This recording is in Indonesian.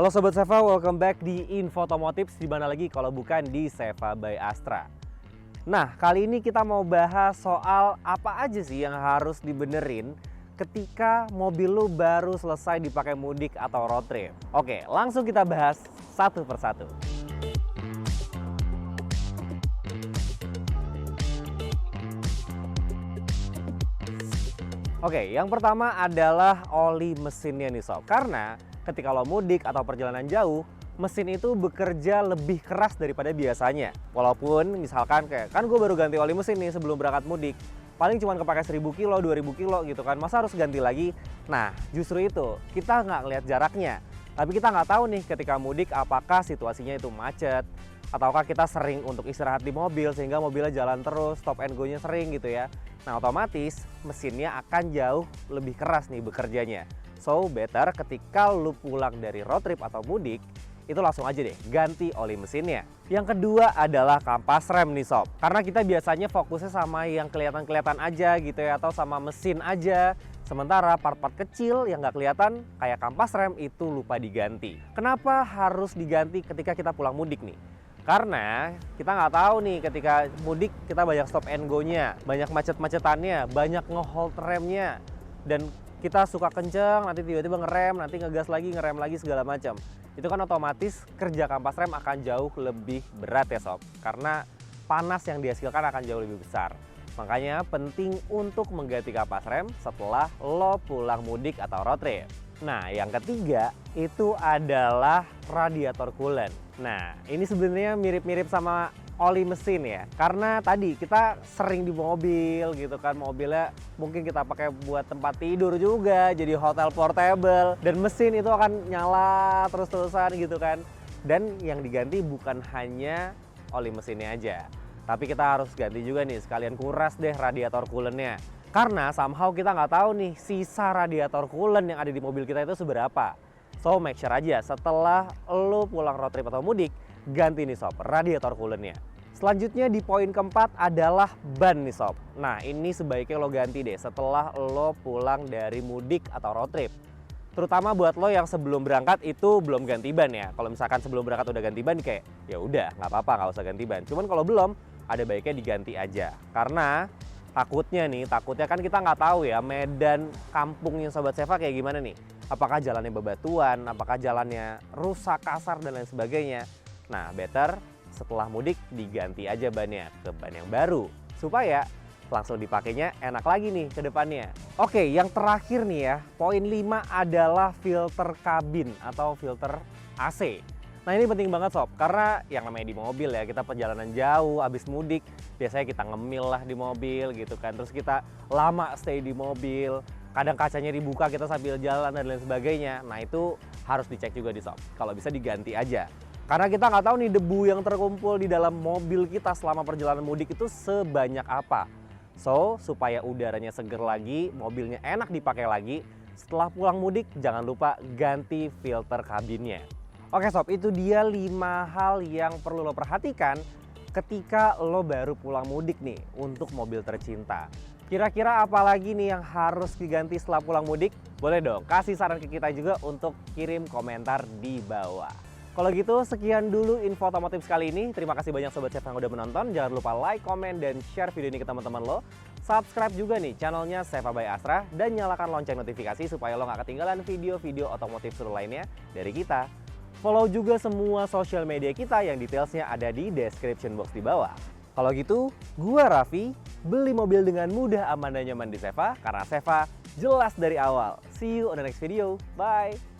Halo Sobat Seva, welcome back di Infotomotives, di mana lagi kalau bukan di Seva by Astra. Nah, kali ini kita mau bahas soal apa aja sih yang harus dibenerin ketika mobil lu baru selesai dipakai mudik atau road trip. Oke, langsung kita bahas satu persatu. Oke, yang pertama adalah oli mesinnya nih Sob. Karena ketika lo mudik atau perjalanan jauh, mesin itu bekerja lebih keras daripada biasanya. Walaupun misalkan kayak, kan gue baru ganti oli mesin nih sebelum berangkat mudik. Paling cuma kepake 1000 kilo, 2000 kilo gitu kan. Masa harus ganti lagi? Nah, justru itu. Kita nggak ngeliat jaraknya. Tapi kita nggak tahu nih ketika mudik apakah situasinya itu macet. Ataukah kita sering untuk istirahat di mobil sehingga mobilnya jalan terus, stop and go-nya sering gitu ya. Nah, otomatis mesinnya akan jauh lebih keras nih bekerjanya. So, better ketika lu pulang dari road trip atau mudik, itu langsung aja deh ganti oli mesinnya. Yang kedua adalah kampas rem nih Sob. Karena kita biasanya fokusnya sama yang kelihatan-kelihatan aja gitu ya, atau sama mesin aja. Sementara part-part kecil yang nggak kelihatan kayak kampas rem itu lupa diganti. Kenapa harus diganti ketika kita pulang mudik nih? Karena kita nggak tahu nih ketika mudik kita banyak stop and go-nya, banyak macet-macetannya, banyak nge-hold remnya, dan kita suka kenceng, nanti tiba-tiba ngerem, nanti ngegas lagi, ngerem lagi segala macam. Itu kan otomatis kerja kampas rem akan jauh lebih berat ya Sob, karena panas yang dihasilkan akan jauh lebih besar. Makanya penting untuk mengganti kampas rem setelah lo pulang mudik atau road trip. Nah, yang ketiga itu adalah radiator coolant. Nah, ini sebenarnya mirip-mirip sama oli mesin ya. Karena tadi kita sering di mobil gitu kan, mobilnya mungkin kita pakai buat tempat tidur juga, jadi hotel portable, dan mesin itu akan nyala terus-terusan gitu kan. Dan yang diganti bukan hanya oli mesinnya aja, tapi kita harus ganti juga nih, sekalian kuras deh radiator coolantnya. Karena somehow kita nggak tahu nih sisa radiator coolant yang ada di mobil kita itu seberapa. So make sure aja setelah lo pulang road trip atau mudik, ganti nih Sob radiator coolantnya. Selanjutnya di poin keempat adalah ban nih Sob. Nah, ini sebaiknya lo ganti deh setelah lo pulang dari mudik atau road trip. Terutama buat lo yang sebelum berangkat itu belum ganti ban ya. Kalau misalkan sebelum berangkat udah ganti ban kayak ya udah nggak apa-apa, nggak usah ganti ban. Cuman kalau belum, ada baiknya diganti aja. Karena takutnya kan kita nggak tahu ya medan kampungnya Sobat Seva kayak gimana nih. Apakah jalannya bebatuan, apakah jalannya rusak, kasar, dan lain sebagainya. Nah, better setelah mudik diganti aja bannya ke ban yang baru. Supaya langsung dipakainya enak lagi nih ke depannya. Oke, yang terakhir nih ya, poin 5 adalah filter kabin atau filter AC. Nah, ini penting banget Sob, karena yang namanya di mobil ya, kita perjalanan jauh, habis mudik, biasanya kita ngemil lah di mobil gitu kan, terus kita lama stay di mobil, kadang kacanya dibuka kita sambil jalan dan lain sebagainya. Nah, itu harus dicek juga di Sob, kalau bisa diganti aja. Karena kita nggak tahu nih debu yang terkumpul di dalam mobil kita selama perjalanan mudik itu sebanyak apa. So, supaya udaranya seger lagi, mobilnya enak dipakai lagi, setelah pulang mudik jangan lupa ganti filter kabinnya. Oke Sob, itu dia 5 hal yang perlu lo perhatikan ketika lo baru pulang mudik nih untuk mobil tercinta. Kira-kira apa lagi nih yang harus diganti setelah pulang mudik? Boleh dong kasih saran ke kita juga untuk kirim komentar di bawah. Kalau gitu sekian dulu info otomotif kali ini. Terima kasih banyak Sobat Seva yang udah menonton. Jangan lupa like, komen, dan share video ini ke teman-teman lo. Subscribe juga nih channelnya Seva by Astra dan nyalakan lonceng notifikasi supaya lo gak ketinggalan video-video otomotif seru lainnya dari kita. Follow juga semua sosial media kita yang detailsnya ada di description box di bawah. Kalau gitu, gua Raffi, beli mobil dengan mudah, aman, dan nyaman di Seva, karena Seva jelas dari awal. See you on the next video. Bye!